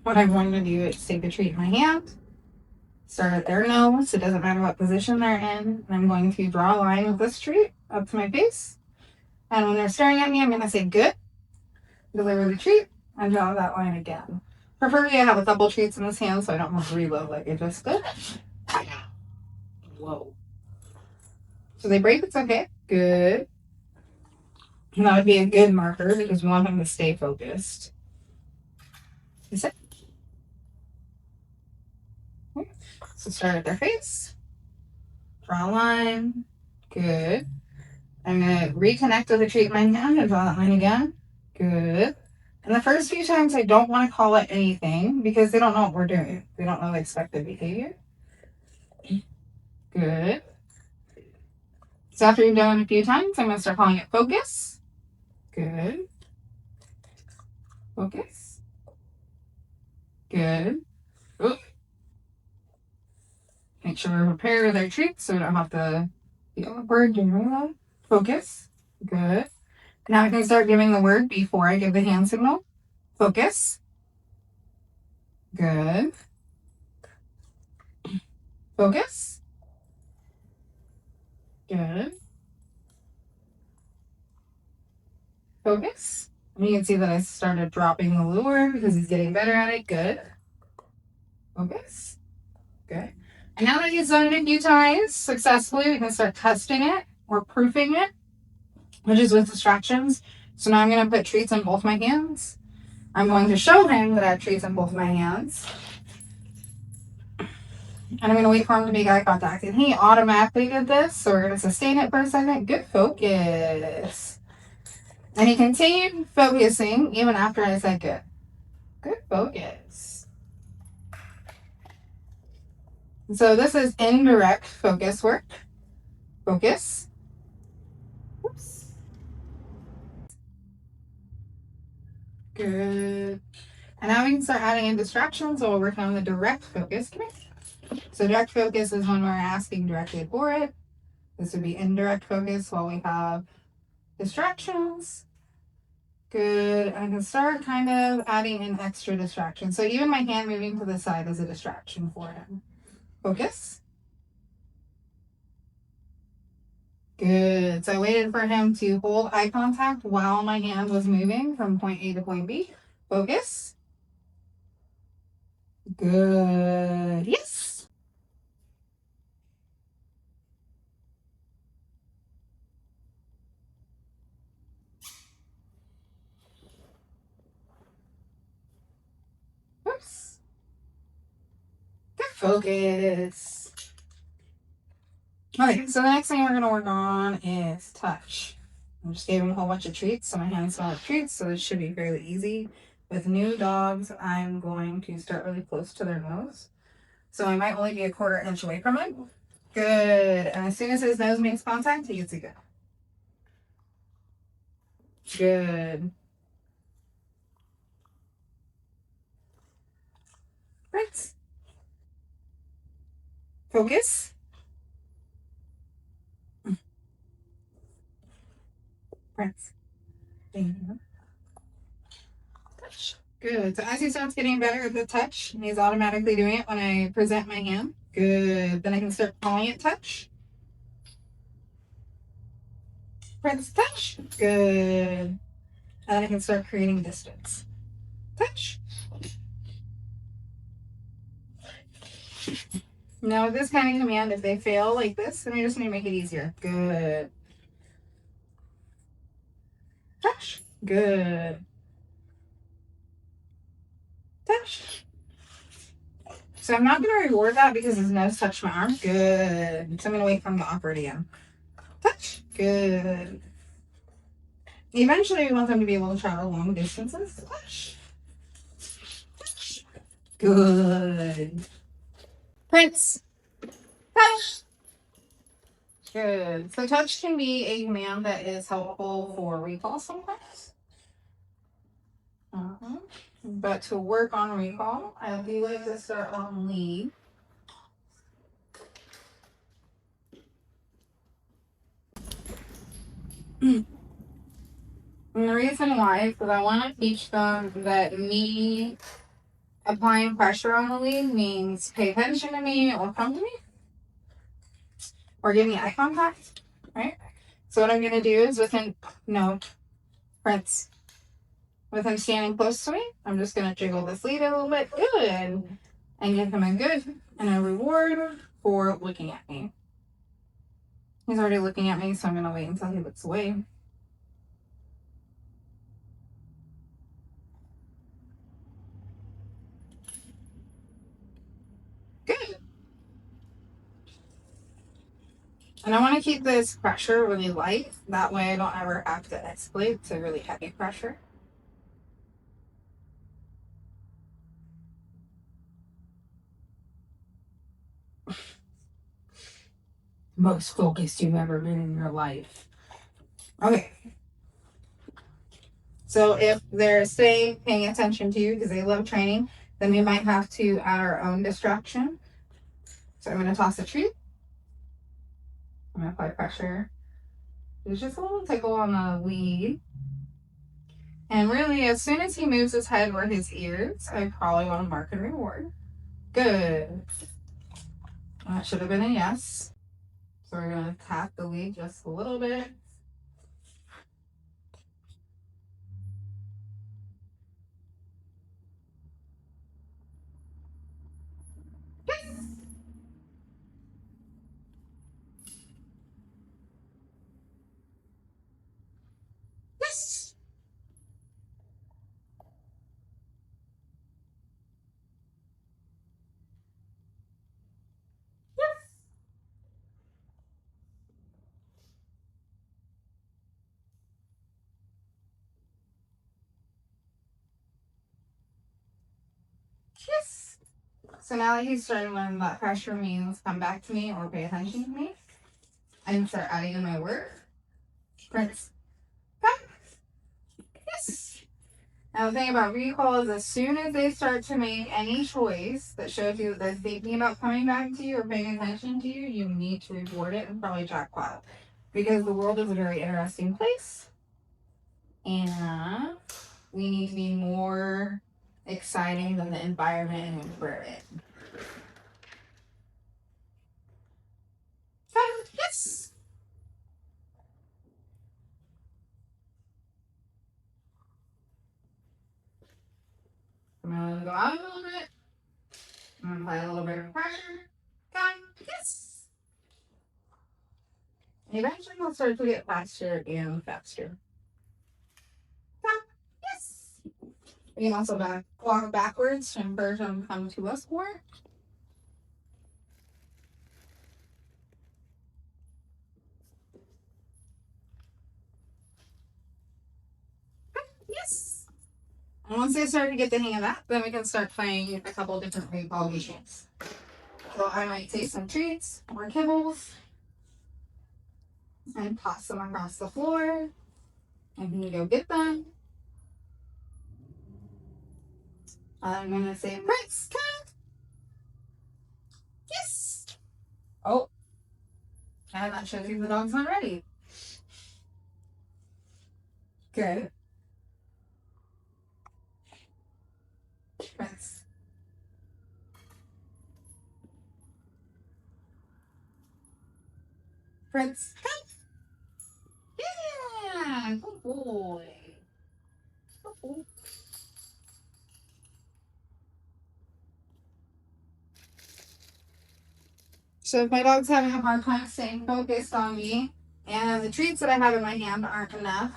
what I'm going to do is take the treat in my hand, start at their nose. It doesn't matter what position they're in. I'm going to draw a line with this treat up to my face. And when they're staring at me, I'm going to say good, deliver the treat, and draw that line again. Preferably, I have a couple treats in this hand so I don't have to reload like I just did. Whoa. So they break, it's okay. Good. And that would be a good marker because we want them to stay focused. Is it? Okay. So start at their face. Draw a line. Good. I'm going to reconnect with the treat in my hand and draw that line again. Good. And the first few times I don't want to call it anything because they don't know what we're doing. They don't know the expected behavior. Good. So after you've done it a few times, I'm going to start calling it focus. Good. Focus. Good. Ooh. Make sure we prepare their treats so we don't have to be on the word during that. Focus. Good. Now I can start giving the word before I give the hand signal. Focus. Good. Focus. Good. Focus. And you can see that I started dropping the lure because he's getting better at it. Good. Focus. Good. And now that he's done it a few times successfully, we can start testing it or proofing it, which is with distractions. So now I'm going to put treats in both my hands. I'm going to show him that I have treats in both my hands. And I'm going to wait for him to make eye contact. And he automatically did this, so we're going to sustain it for a second. Good focus. And he continued focusing even after I said good. Good focus. So this is indirect focus work. Focus. Oops. Good. And now we can start adding in distractions while we're working on the direct focus. Come here. So direct focus is when we're asking directly for it. This would be indirect focus while we have distractions. Good. I can start kind of adding in extra distractions. So even my hand moving to the side is a distraction for him. Focus. Good. So I waited for him to hold eye contact while my hand was moving from point A to point B. Focus. Good. Yes. Oops. Good focus. Okay, so the next thing we're going to work on is touch. I just gave him a whole bunch of treats, so my hands smell like treats, so this should be fairly easy. With new dogs, I'm going to start really close to their nose. So I might only be a quarter inch away from it. Good. And as soon as his nose makes contact, he gets a good. Good. Right. Focus. Prince. Touch. Good. So as he starts getting better at the touch, and he's automatically doing it when I present my hand. Good. Then I can start calling it touch. Prince, touch. Good. And then I can start creating distance. Touch. Now with this kind of command, if they fail like this, then we just need to make it easier. Good. Touch. Good. Touch. So I'm not going to reward that because his nose touched my arm. Good. So I'm going to wait for him to operate again. Touch. Good. Eventually, we want them to be able to travel long distances. Touch. Touch. Good. Prince. Touch. Good. So touch can be a command that is helpful for recall sometimes. But to work on recall, I do like to start on lead. And the reason why is because I want to teach them that me applying pressure on the lead means pay attention to me or come to me or give me eye contact, right? So what I'm going to do is Prince, with him standing close to me, I'm just going to jiggle this lead a little bit. Good. And give him a good and a reward for looking at me. He's already looking at me, so I'm going to wait until he looks away. Good. And I want to keep this pressure really light. That way I don't ever have to escalate to really heavy pressure. Most focused you've ever been in your life. Okay. So if they're staying paying attention to you because they love training, then we might have to add our own distraction. So I'm going to toss a treat. I'm going to apply pressure. There's just a little tickle on the lead. And really, as soon as he moves his head or his ears, I probably want to mark and reward. Good. That should have been a yes. So we're going to tap the lead just a little bit. Yes. Yes. Yes. So now that he's starting to learn that pressure means come back to me or pay attention to me, and start adding in my word. Prince. Come. Yes. Now the thing about recall is as soon as they start to make any choice that shows you that they're thinking about coming back to you or paying attention to you, you need to reward it and probably jackpot. Because the world is a very interesting place. And we need to be more exciting than the environment in which we're in. Yes. I'm gonna go out a little bit. I'm gonna apply a little bit of pressure. Come. Yes. Eventually we'll start to get faster and faster. Come. Yes. We can also walk backwards to encourage them to come to us more. Yes. And once they start to get the hang of that, then we can start playing a couple different recall games. So I might take some treats or kibbles and toss them across the floor. And can you go get them? I'm gonna say, Prince, come. Yes. Oh, and that shows you the dog's not ready. Good. Prince. Prince, come. Yeah, good boy. Good boy. So if my dog's having a hard time staying focused on me and the treats that I have in my hand aren't enough,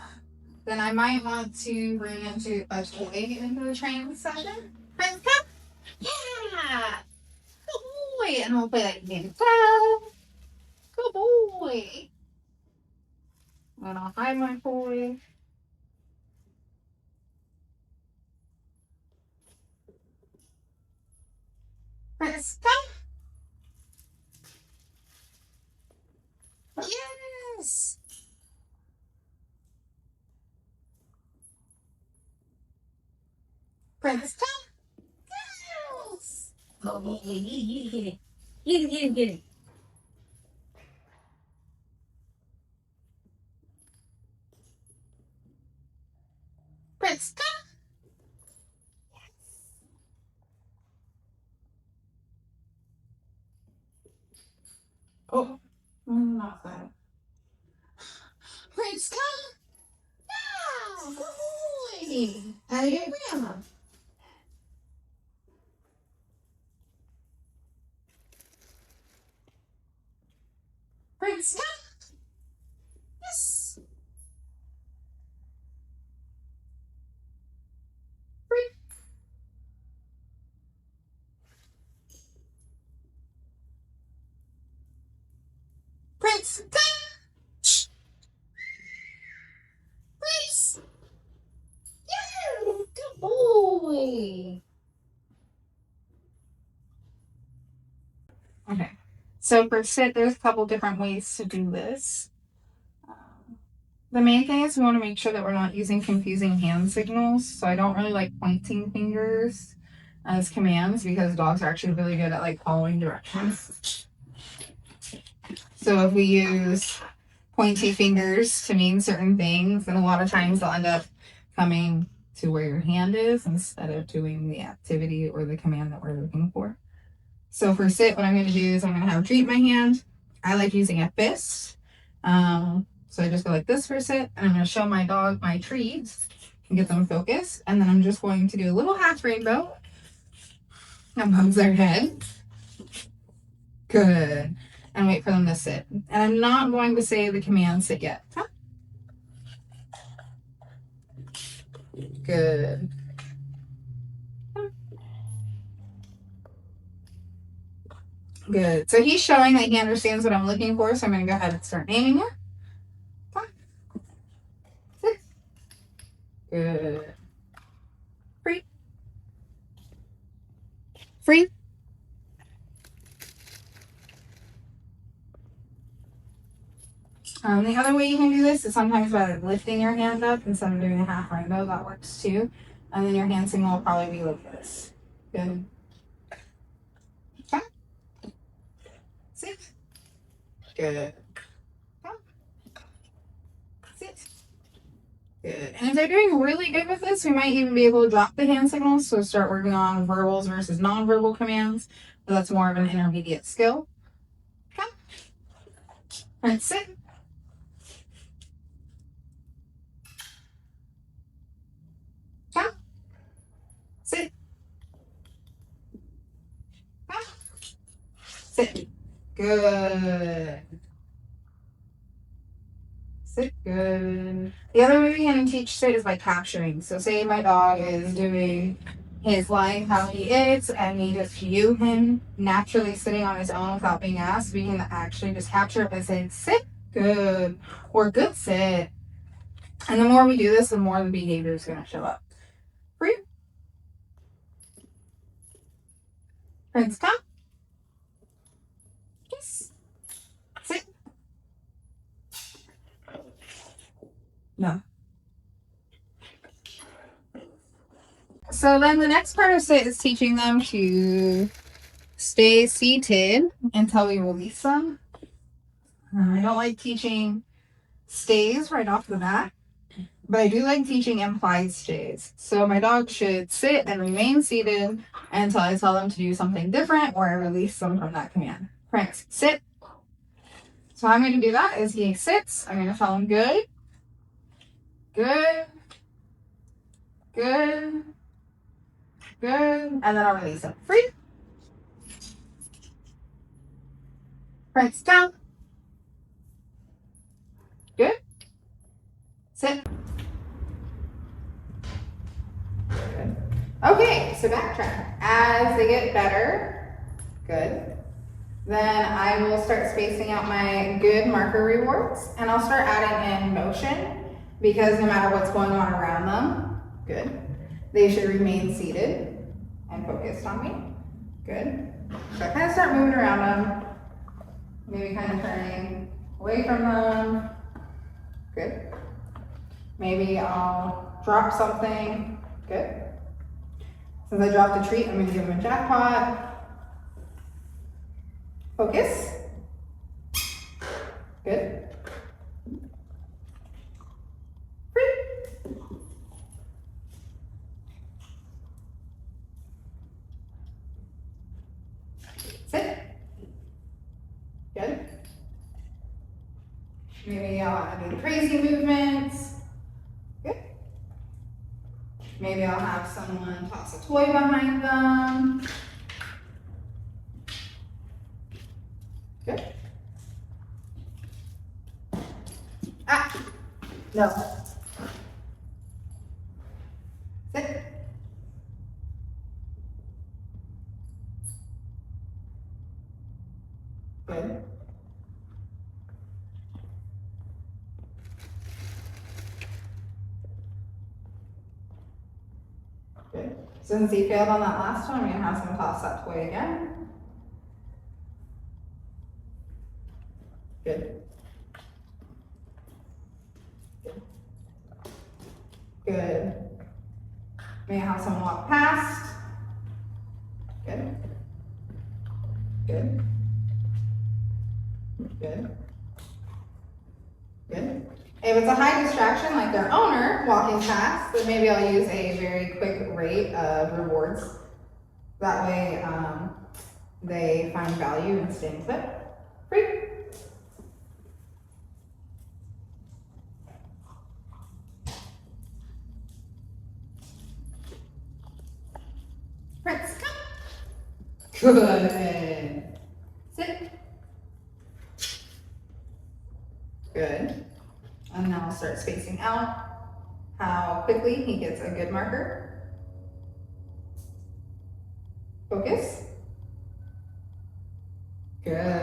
then I might want to bring into a toy into the training session. Prince, come. Yeah. Good boy. And we'll play that game. Good boy. And I'll hide my toy. Prince, come. Yes. Prince, come. Yes. Oh, get it, get it. Get it, get it, get it. Prince, come. Oh, not that. Prince, come. Yeah, good boy. How you doing, Grandma? Prince, come. Yes. Prince, Prince, come. Shh. Prince. Yeah, good boy. Okay. So for sit, there's a couple different ways to do this. The main thing is we want to make sure that we're not using confusing hand signals. So I don't really like pointing fingers as commands because dogs are actually really good at like following directions. So if we use pointy fingers to mean certain things, then a lot of times they'll end up coming to where your hand is instead of doing the activity or the command that we're looking for. So for sit, what I'm going to do is I'm going to have a treat in my hand. I like using a fist. So I just go like this for sit, and I'm going to show my dog my treats and get them focused. And then I'm just going to do a little half rainbow above their head. Good. And wait for them to sit. And I'm not going to say the command sit yet. Good. Good. So he's showing that he understands what I'm looking for, so I'm going to go ahead and start naming it. 5, 6. Good. Free. Free. The other way you can do this is sometimes by lifting your hand up instead of doing a half rainbow. That works too. And then your hand signal will probably be like this. Good. 5, 6. Good. 5, 6. Good. And if they're doing really good with this, we might even be able to drop the hand signals. So start working on verbals versus nonverbal commands. But that's more of an intermediate skill. Come. And sit. Come. Sit. Come. Sit. Good. Sit. Good. The other way we can teach sit is by capturing. So say my dog is doing his life how he is and we just view him naturally sitting on his own without being asked, we can actually just capture it by saying sit. Good. Or good sit. And the more we do this, the more the behavior is going to show up. Free. Prince, come. Yes. Sit. No. So then the next part of sit is teaching them to stay seated until we release them. I don't like teaching stays right off the bat, but I do like teaching implied stays. So my dog should sit and remain seated until I tell them to do something different or I release them from that command. Prince, sit. So how I'm going to do that is he sits. I'm going to tell him good, good, good, good, and then I'll release him. Free. Prince, down. Good. Sit. Good. Okay, so backtrack. As they get better, good. Then I will start spacing out my good marker rewards and I'll start adding in motion because no matter what's going on around them, good. They should remain seated and focused on me. Good. So I kind of start moving around them, maybe kind of turning away from them. Good. Maybe I'll drop something. Good. Since I dropped a treat, I'm going to give them a jackpot. Focus. Good. Free. Sit. Good. any crazy movements. Good. Maybe I'll have someone toss a toy behind them. Good. Ah, no. Sit. Good. Good. Since he failed on that last one, I'm gonna have him toss that toy again. Good. Good. May I have someone walk past? Good. Good. Good. Good. If it's a high distraction, like their owner walking past, then maybe I'll use a very quick rate of rewards. That way, they find value in staying put. Free. Prince, come. Good. Sit. Good. And now I'll start spacing out how quickly he gets a good marker. Focus. Good.